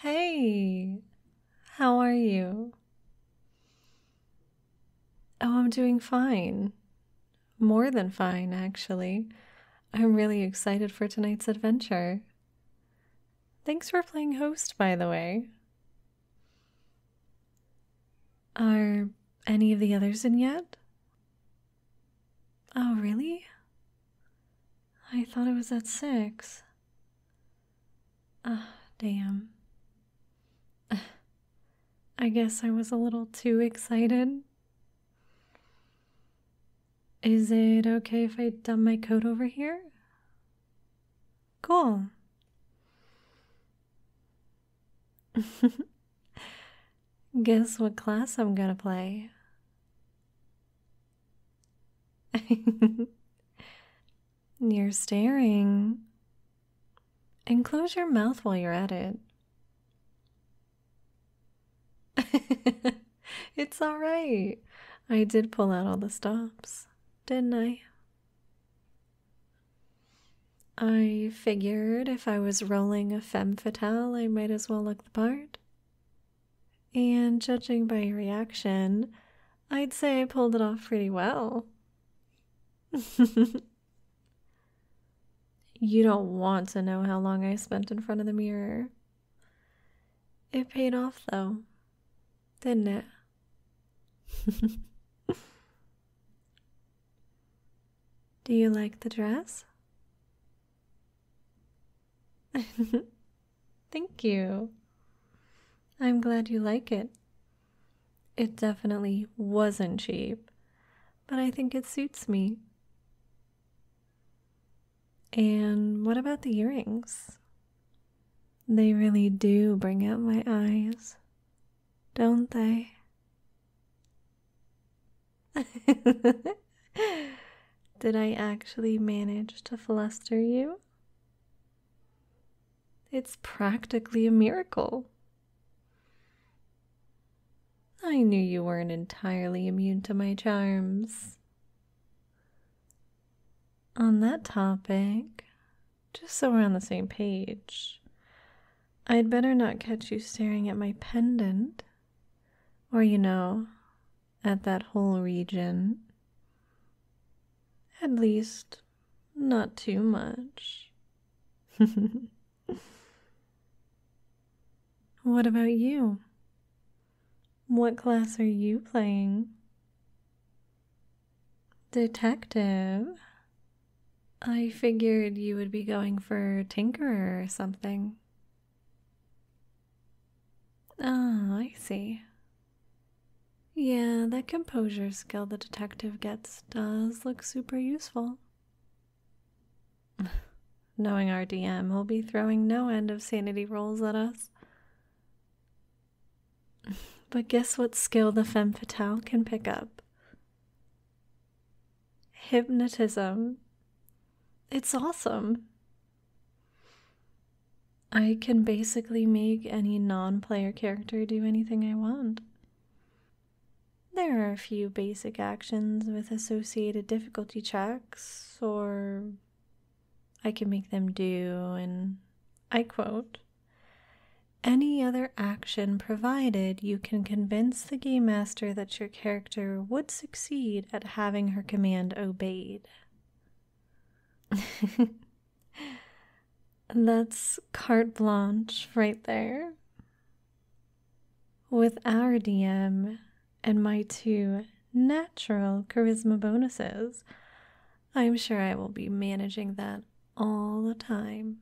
Hey, how are you? Oh, I'm doing fine. More than fine, actually. I'm really excited for tonight's adventure. Thanks for playing host, by the way. Are any of the others in yet? Oh, really? I thought it was at 6. Ah, damn. I guess I was a little too excited. Is it okay if I dump my coat over here? Cool. Guess what class I'm gonna play? You're staring. And close your mouth while you're at it. It's alright. I did pull out all the stops, didn't I? I figured if I was rolling a Femme Fatale, I might as well look the part. And judging by your reaction, I'd say I pulled it off pretty well. You don't want to know how long I spent in front of the mirror. It paid off, though, didn't it? Do you like the dress? Thank you. I'm glad you like it. It definitely wasn't cheap, but I think it suits me. And what about the earrings? They really do bring out my eyes, don't they? Did I actually manage to fluster you? It's practically a miracle. I knew you weren't entirely immune to my charms. On that topic, just so we're on the same page, I'd better not catch you staring at my pendant, or at that whole region. At least, not too much. What about you? What class are you playing? Detective? I figured you would be going for Tinkerer or something. Ah, I see. Yeah, that composure skill the detective gets does look super useful. Knowing our DM, he'll be throwing no end of sanity rolls at us. But guess what skill the Femme Fatale can pick up? Hypnotism. It's awesome. I can basically make any non-player character do anything I want. There are a few basic actions with associated difficulty checks, or I can make them do, and I quote, any other action provided you can convince the game master that your character would succeed at having her command obeyed. That's carte blanche right there. With our DM and my 2 natural charisma bonuses, I'm sure I will be managing that all the time.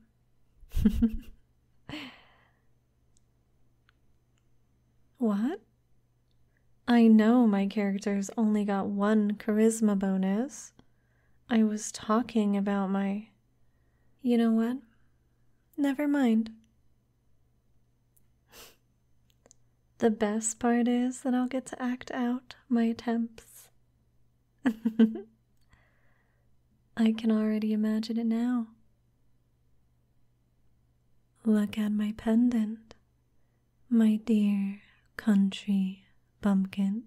What? I know my character's only got 1 charisma bonus. I was talking about my... You know what? Never mind. The best part is that I'll get to act out my attempts. I can already imagine it now. Look at my pendant, my dear country bumpkin.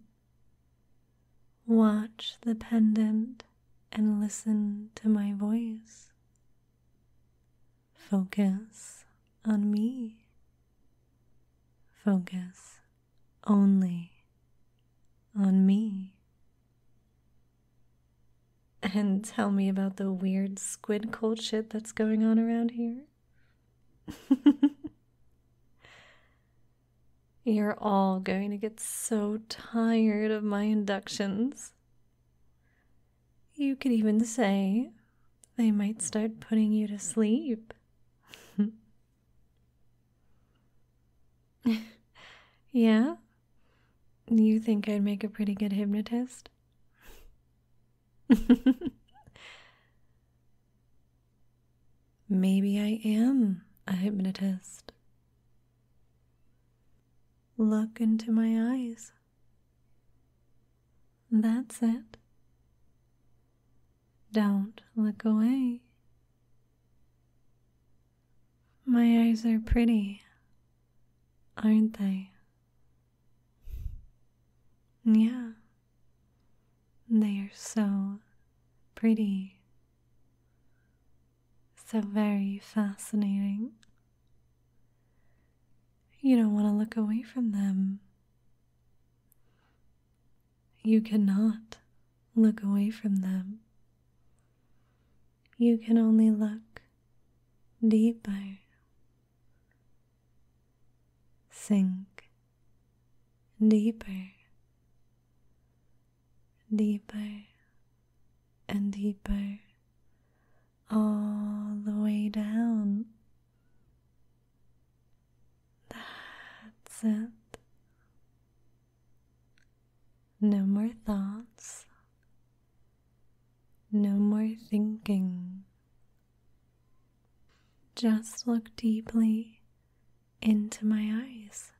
Watch the pendant and listen to my voice. Focus on me. Focus only on me. And tell me about the weird squid cult shit that's going on around here. You're all going to get so tired of my inductions. You could even say they might start putting you to sleep. Yeah? You think I'd make a pretty good hypnotist? Maybe I am a hypnotist. Look into my eyes. That's it. Don't look away. My eyes are pretty, aren't they? Yeah, they are so pretty, so very fascinating. You don't want to look away from them. You cannot look away from them. You can only look deeper. Sink deeper, deeper and deeper, all the way down. That's it. No more thoughts. No more thinking. Just look deeply into my eyes,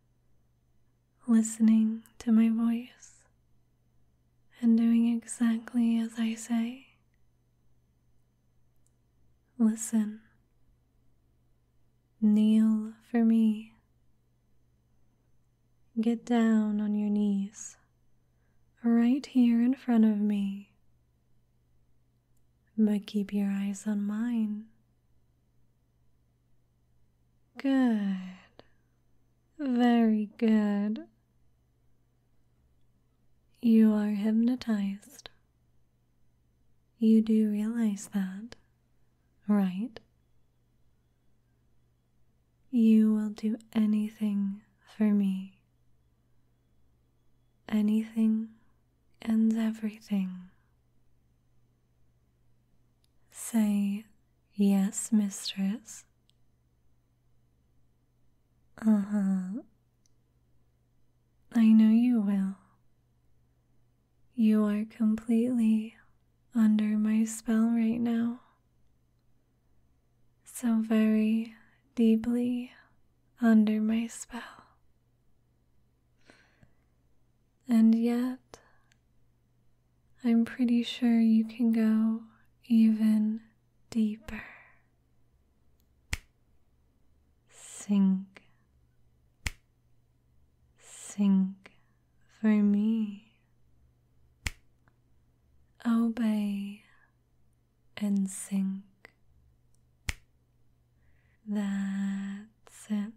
listening to my voice and doing exactly as I say. Listen. Kneel for me. Get down on your knees, right here in front of me. But keep your eyes on mine. Good. Very good. You are hypnotized. You do realize that, right? You will do anything for me. Anything and everything. Say, yes, mistress. Uh-huh. I know you will. You are completely under my spell right now. So very deeply under my spell. And yet, I'm pretty sure you can go even deeper. Sink. Sink for me. Obey and sink. That's it.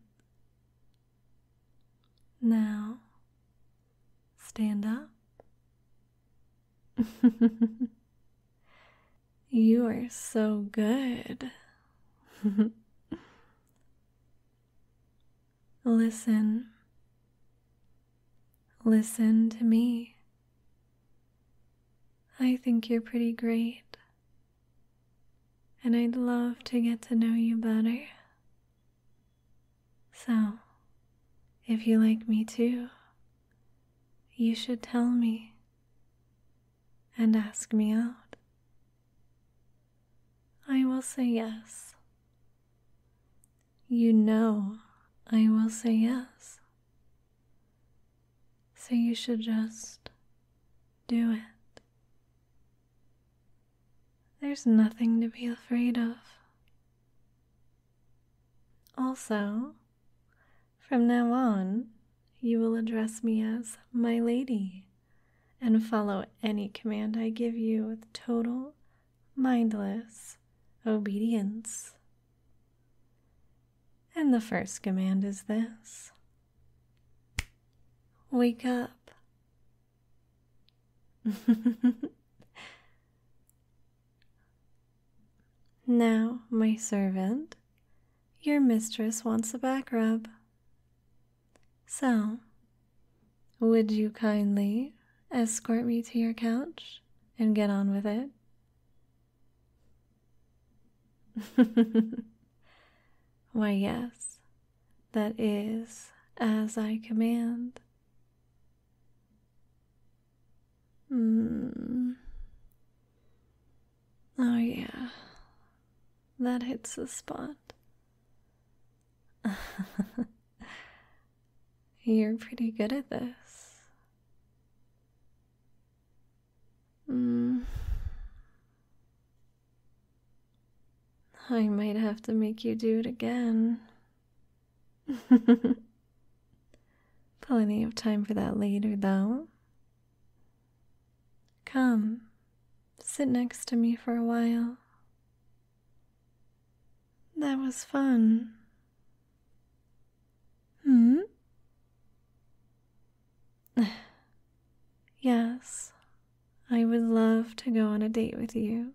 Now, stand up. You are so good. Listen. Listen to me. I think you're pretty great, and I'd love to get to know you better. So, if you like me too, you should tell me and ask me out. I will say yes. You know I will say yes. So you should just do it. There's nothing to be afraid of. Also, from now on, you will address me as my lady and follow any command I give you with total, mindless obedience. And the first command is this. Wake up. Now, my servant, your mistress wants a back rub. So, would you kindly escort me to your couch and get on with it? Why, yes, that is as I command. Oh, yeah, that hits the spot. You're pretty good at this. I might have to make you do it again. Plenty of time for that later, though. Come, sit next to me for a while. That was fun. Yes, I would love to go on a date with you.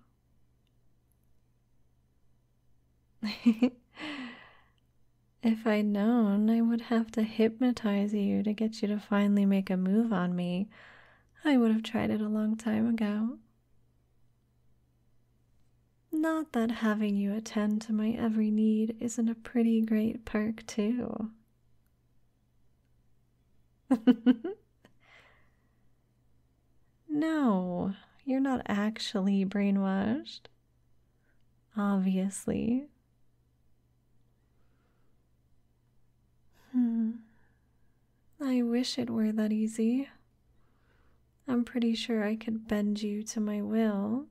If I'd known I would have to hypnotize you to get you to finally make a move on me, I would have tried it a long time ago. Not that having you attend to my every need isn't a pretty great perk, too. No, you're not actually brainwashed. Obviously. I wish it were that easy. I'm pretty sure I could bend you to my will,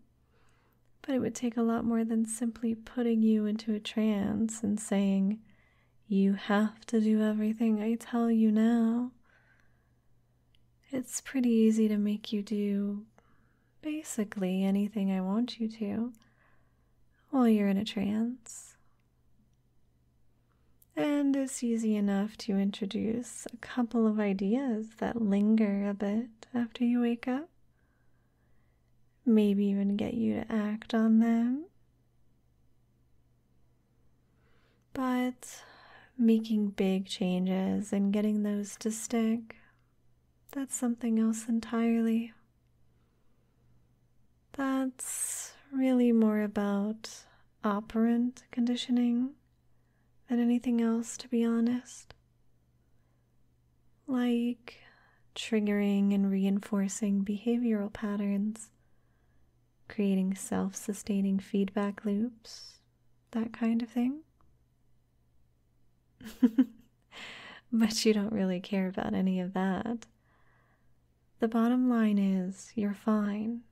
but it would take a lot more than simply putting you into a trance and saying, "You have to do everything I tell you now." It's pretty easy to make you do basically anything I want you to while you're in a trance. And it's easy enough to introduce a couple of ideas that linger a bit after you wake up. Maybe even get you to act on them. But making big changes and getting those to stick, that's something else entirely. That's really more about operant conditioning than anything else, to be honest. Like triggering and reinforcing behavioral patterns, creating self-sustaining feedback loops, that kind of thing. But you don't really care about any of that. The bottom line is, you're fine.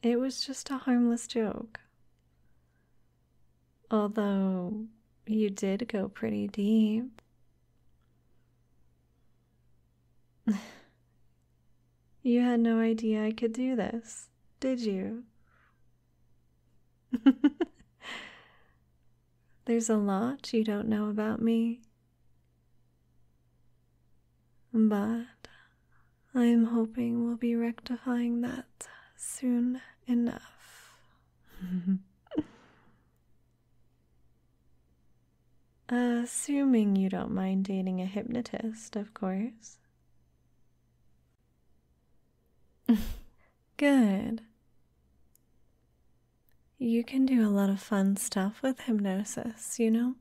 It was just a harmless joke. Although, you did go pretty deep. You had no idea I could do this, did you? There's a lot you don't know about me. But I am hoping we'll be rectifying that soon enough. Assuming you don't mind dating a hypnotist, of course. Good. You can do a lot of fun stuff with hypnosis, you know?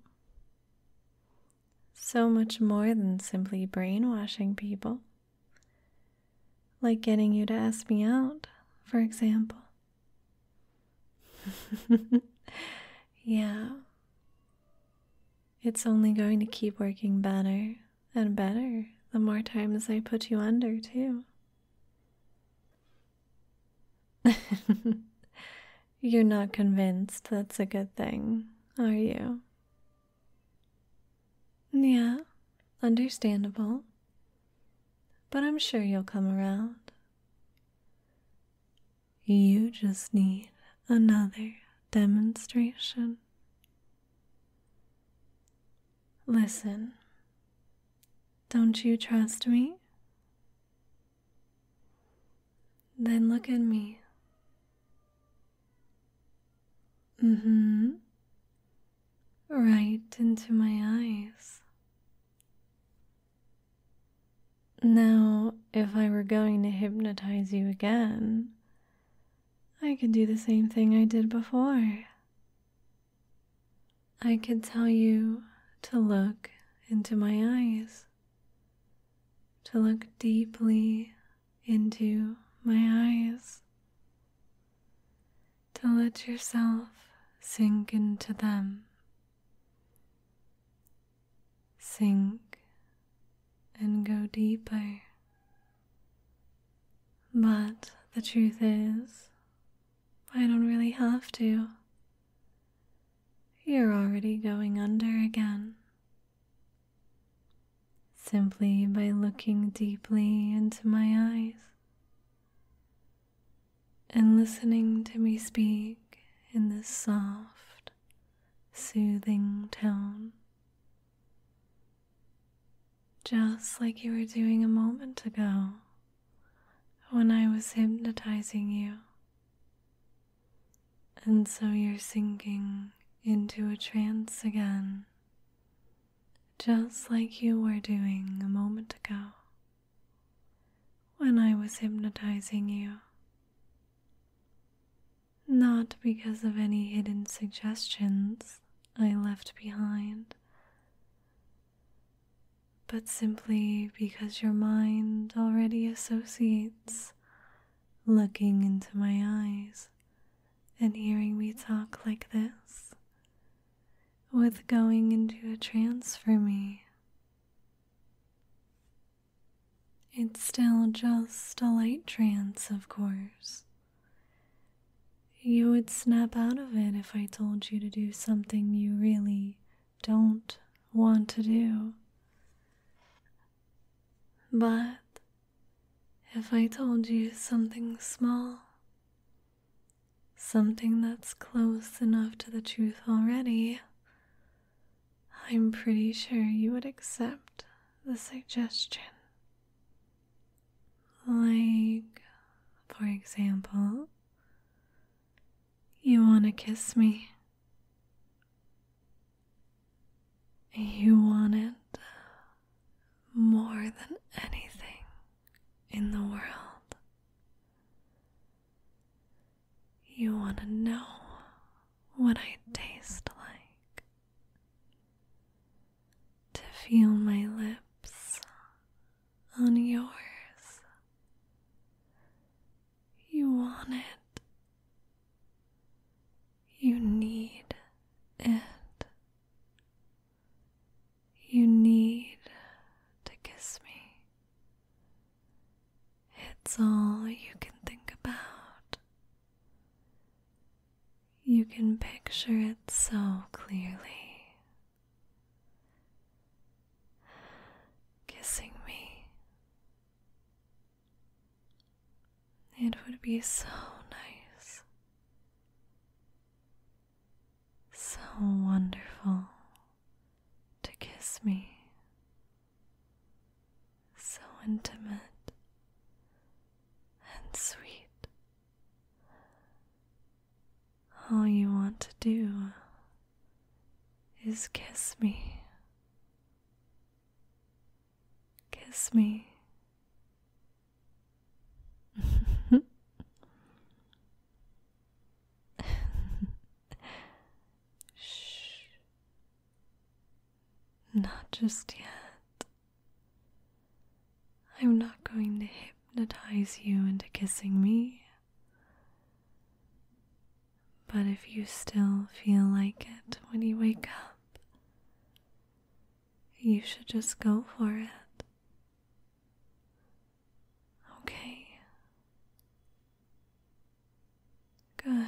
So much more than simply brainwashing people. Like getting you to ask me out, for example. Yeah. It's only going to keep working better and better the more times I put you under, too. You're not convinced that's a good thing, are you? Yeah, understandable. But I'm sure you'll come around. You just need another demonstration. Listen, don't you trust me? Then look at me. Right into my eyes. Now, if I were going to hypnotize you again, I could do the same thing I did before. I could tell you to look into my eyes, to look deeply into my eyes, to let yourself sink into them. Sink and go deeper. But the truth is, I don't really have to. You're already going under again. Simply by looking deeply into my eyes and listening to me speak in this soft, soothing tone. Just like you were doing a moment ago when I was hypnotizing you. And so you're sinking into a trance again, just like you were doing a moment ago when I was hypnotizing you. Not because of any hidden suggestions I left behind, but simply because your mind already associates looking into my eyes and hearing me talk like this with going into a trance for me. It's still just a light trance, of course. You would snap out of it if I told you to do something you really don't want to do. But if I told you something small, something that's close enough to the truth already, I'm pretty sure you would accept the suggestion. Like, for example, you want to kiss me. You want it more than anything in the world. You want to know what I taste like. To feel my lips on yours. You want it. You need it. You need to kiss me. It's all you can think about. You can picture it so clearly. Kissing me. It would be so nice. So wonderful to kiss me. So intimate and sweet. All you want to do is kiss me. Kiss me. Shh. Not just yet. I'm not going to hypnotize you into kissing me. But if you still feel like it when you wake up, you should just go for it. Okay? Good.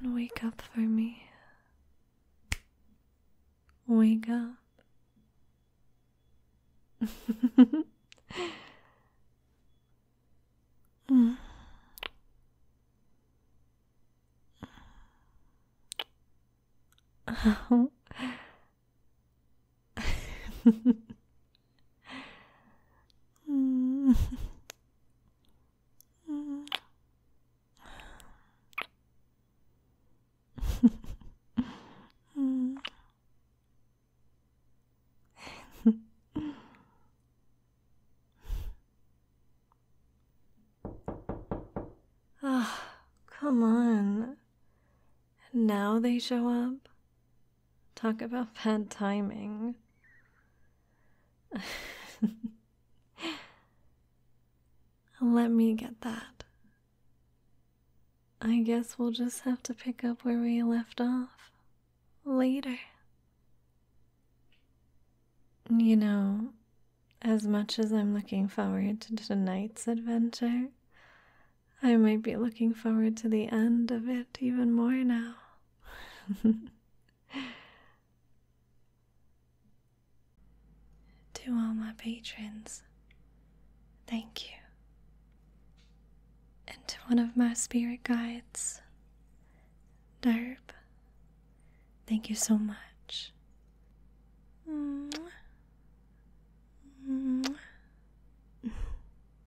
Then wake up for me. Wake up. Oh. now they show up. Talk about bad timing. Let me get that. I guess we'll just have to pick up where we left off later. You know, as much as I'm looking forward to tonight's adventure, I might be looking forward to the end of it even more now. To all my patrons, thank you. And to one of my spirit guides, Derb, thank you so much.